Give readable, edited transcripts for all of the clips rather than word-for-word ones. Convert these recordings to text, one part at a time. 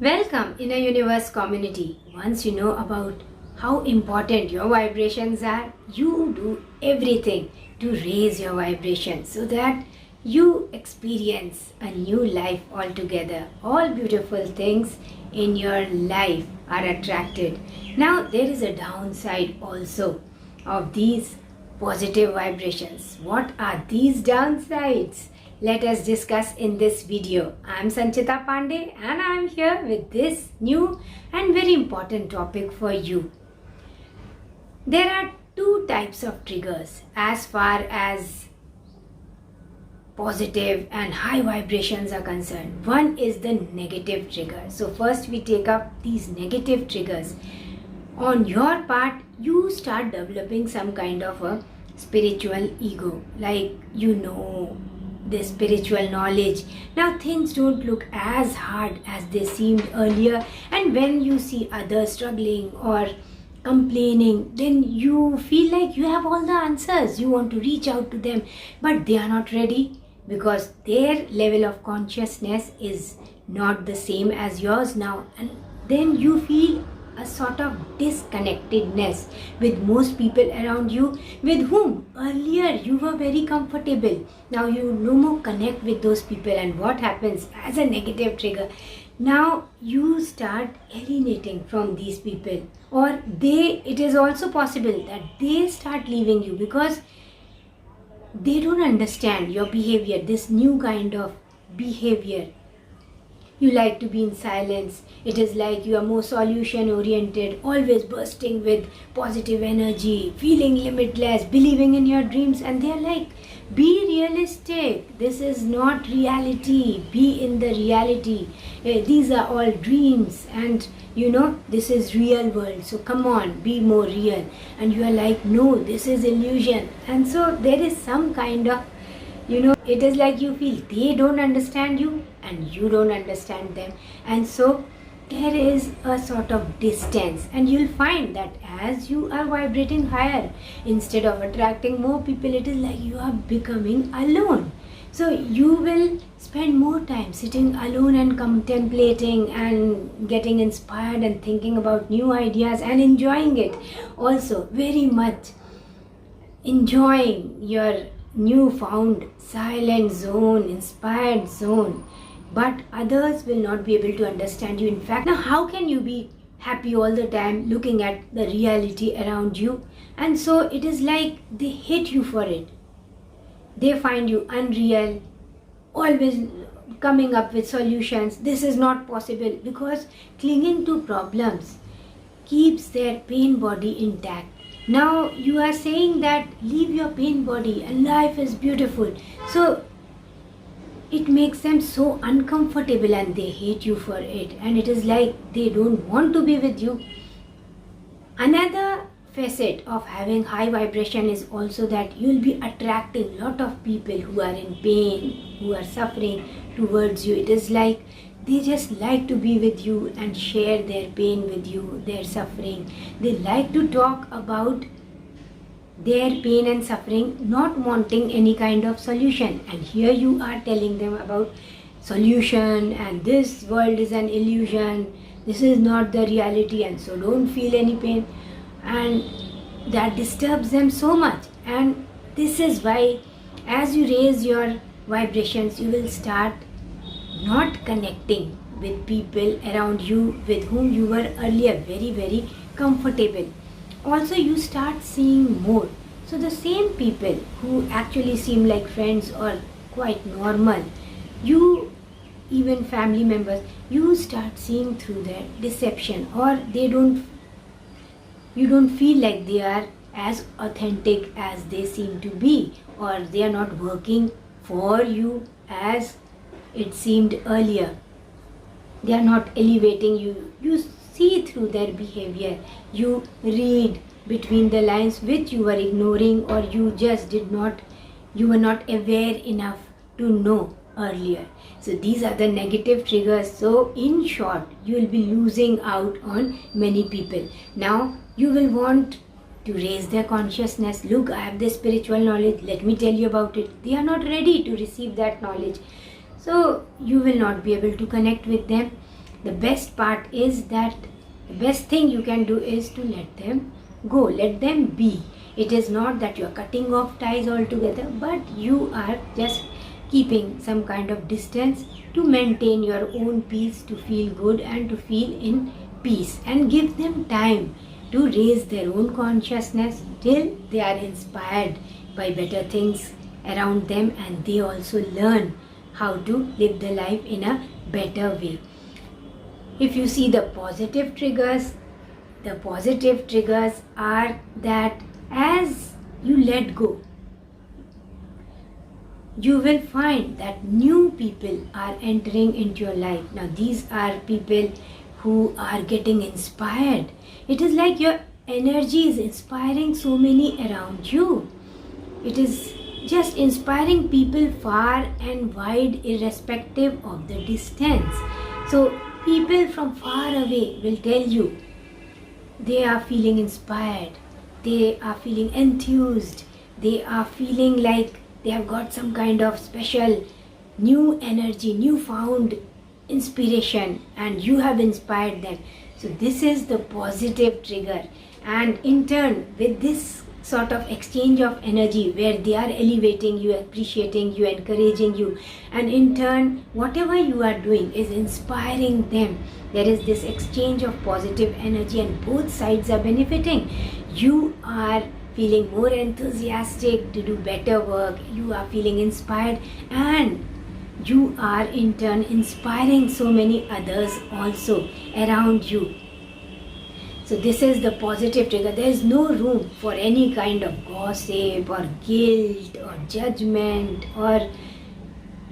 Welcome in a universe community. Once you know about how important your vibrations are, you do everything to raise your vibration so that you experience a new life altogether. All beautiful things in your life are attracted. Now, there is a downside also of these positive vibrations. What are these downsides? Let us discuss in this video. I am Sanchita Pandey and I am here with this new and very important topic for you. There are two types of triggers as far as positive and high vibrations are concerned. One is the negative trigger. So first we take up these negative triggers. On your part, you start developing some kind of a spiritual ego, like the spiritual knowledge. Now things don't look as hard as they seemed earlier, and when you see others struggling or complaining, then you feel like you have all the answers. You want to reach out to them, but they are not ready because their level of consciousness is not the same as yours now, and then you feel a sort of disconnectedness with most people around you with whom earlier you were very comfortable. Now you no more connect with those people, and what happens as a negative trigger? Now you start alienating from these people, or it is also possible that they start leaving you because they don't understand your behavior, this new kind of behavior. You like to be in silence. It is like you are more solution oriented, always bursting with positive energy, feeling limitless, believing in your dreams. And they are like, be realistic. This is not reality. Be in the reality. These are all dreams, and this is real world. So come on, be more real. And you are like, no, this is illusion. And so there is some kind of it is like you feel they don't understand you and you don't understand them, and so there is a sort of distance. And you'll find that as you are vibrating higher, instead of attracting more people, it is like you are becoming alone. So you will spend more time sitting alone and contemplating and getting inspired and thinking about new ideas and enjoying it, also very much enjoying your newfound silent zone, inspired zone. But others will not be able to understand you. In fact, now how can you be happy all the time looking at the reality around you? And so it is like they hate you for it. They find you unreal, always coming up with solutions. This is not possible, because clinging to problems keeps their pain body intact. Now you are saying that leave your pain body and life is beautiful. So it makes them so uncomfortable and they hate you for it. And it is like they don't want to be with you. Another facet of having high vibration is also that you'll be attracting a lot of people who are in pain, who are suffering towards you. It is like they just like to be with you and share their pain with you, their suffering. They like to talk about their pain and suffering, not wanting any kind of solution. And here you are telling them about solution, and this world is an illusion, this is not the reality, and so don't feel any pain. And that disturbs them so much. And this is why as you raise your vibrations, you will start not connecting with people around you with whom you were earlier very, very comfortable. Also, you start seeing more. So the same people who actually seem like friends or quite normal, you, even family members, you start seeing through their deception, or you don't feel like they are as authentic as they seem to be, or they are not working for you as it seemed earlier. They are not elevating you. You see through their behavior. You read between the lines which you were ignoring, or you were not aware enough to know earlier. So these are the negative triggers. So in short, you will be losing out on many people. Now you will want to raise their consciousness. Look, I have this spiritual knowledge, let me tell you about it. They are not ready to receive that knowledge. So you will not be able to connect with them. the best part is that the best thing you can do is to let them go, let them be. It is not that you are cutting off ties altogether, but you are just keeping some kind of distance to maintain your own peace, to feel good and to feel in peace, and give them time to raise their own consciousness till they are inspired by better things around them, and they also learn how to live the life in a better way. If you see the positive triggers are that as you let go, you will find that new people are entering into your life. Now these are people who are getting inspired. It is like your energy is inspiring so many around you. It is just inspiring people far and wide, irrespective of the distance. So people from far away will tell you they are feeling inspired, they are feeling enthused, they are feeling like they have got some kind of special new energy, newfound inspiration, and you have inspired them. So this is the positive trigger, and in turn, with this sort of exchange of energy where they are elevating you, appreciating you, encouraging you, and in turn whatever you are doing is inspiring them, there is this exchange of positive energy and both sides are benefiting. You are feeling more enthusiastic to do better work, you are feeling inspired, and you are in turn inspiring so many others also around you. So this is the positive trigger. There is no room for any kind of gossip or guilt or judgment or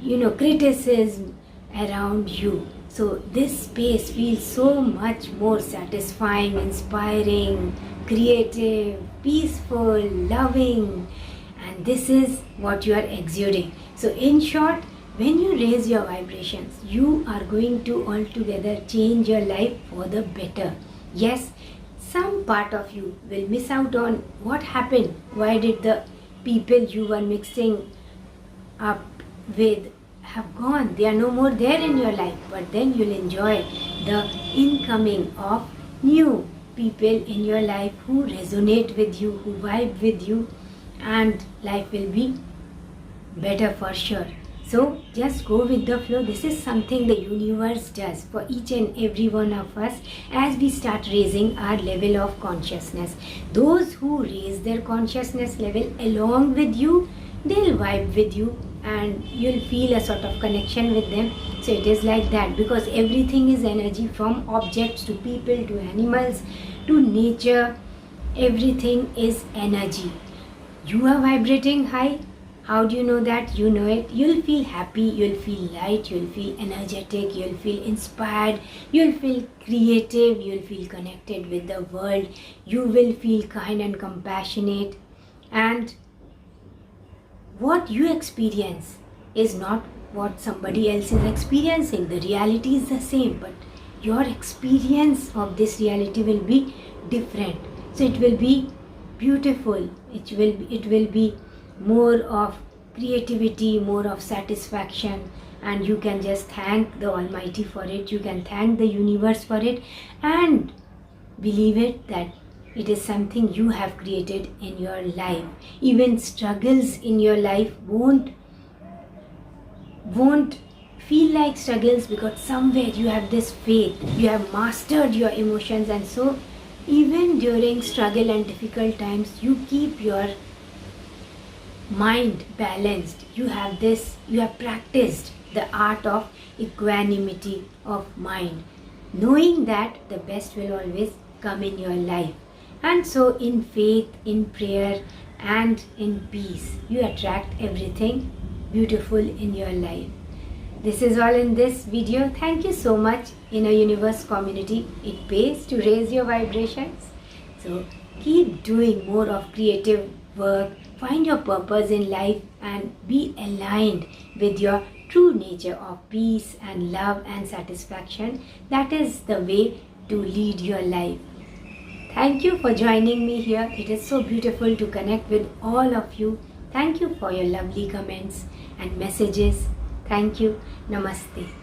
criticism around you. So this space feels so much more satisfying, inspiring, creative, peaceful, loving, and this is what you are exuding. So in short, when you raise your vibrations, you are going to altogether change your life for the better. Yes, some part of you will miss out on what happened. Why did the people you were mixing up with have gone? They are no more there in your life, but then you'll enjoy the incoming of new people in your life who resonate with you, who vibe with you, and life will be better for sure. So just go with the flow. This is something the universe does for each and every one of us as we start raising our level of consciousness. Those who raise their consciousness level along with you, they'll vibe with you and you'll feel a sort of connection with them. So it is like that, because everything is energy, from objects to people to animals to nature. Everything is energy. You are vibrating high. How do you know that? You know it. You'll feel happy, you'll feel light, you'll feel energetic, you'll feel inspired, you'll feel creative, you'll feel connected with the world, you will feel kind and compassionate. And what you experience is not what somebody else is experiencing. The reality is the same, but your experience of this reality will be different. So it will be beautiful. It will be more of creativity, more of satisfaction, and you can just thank the Almighty for it. You can thank the universe for it and believe it that it is something you have created in your life. Even struggles in your life won't feel like struggles, because somewhere you have this faith, you have mastered your emotions, and so even during struggle and difficult times you keep your mind balanced. You have practiced the art of equanimity of mind, knowing that the best will always come in your life. And so in faith, in prayer and in peace, you attract everything beautiful in your life. This is all in this video. Thank you so much, Inner Universe community. It pays to raise your vibrations. So keep doing more of creative work. Find your purpose in life and be aligned with your true nature of peace and love and satisfaction. That is the way to lead your life. Thank you for joining me here. It is so beautiful to connect with all of you. Thank you for your lovely comments and messages. Thank you. Namaste.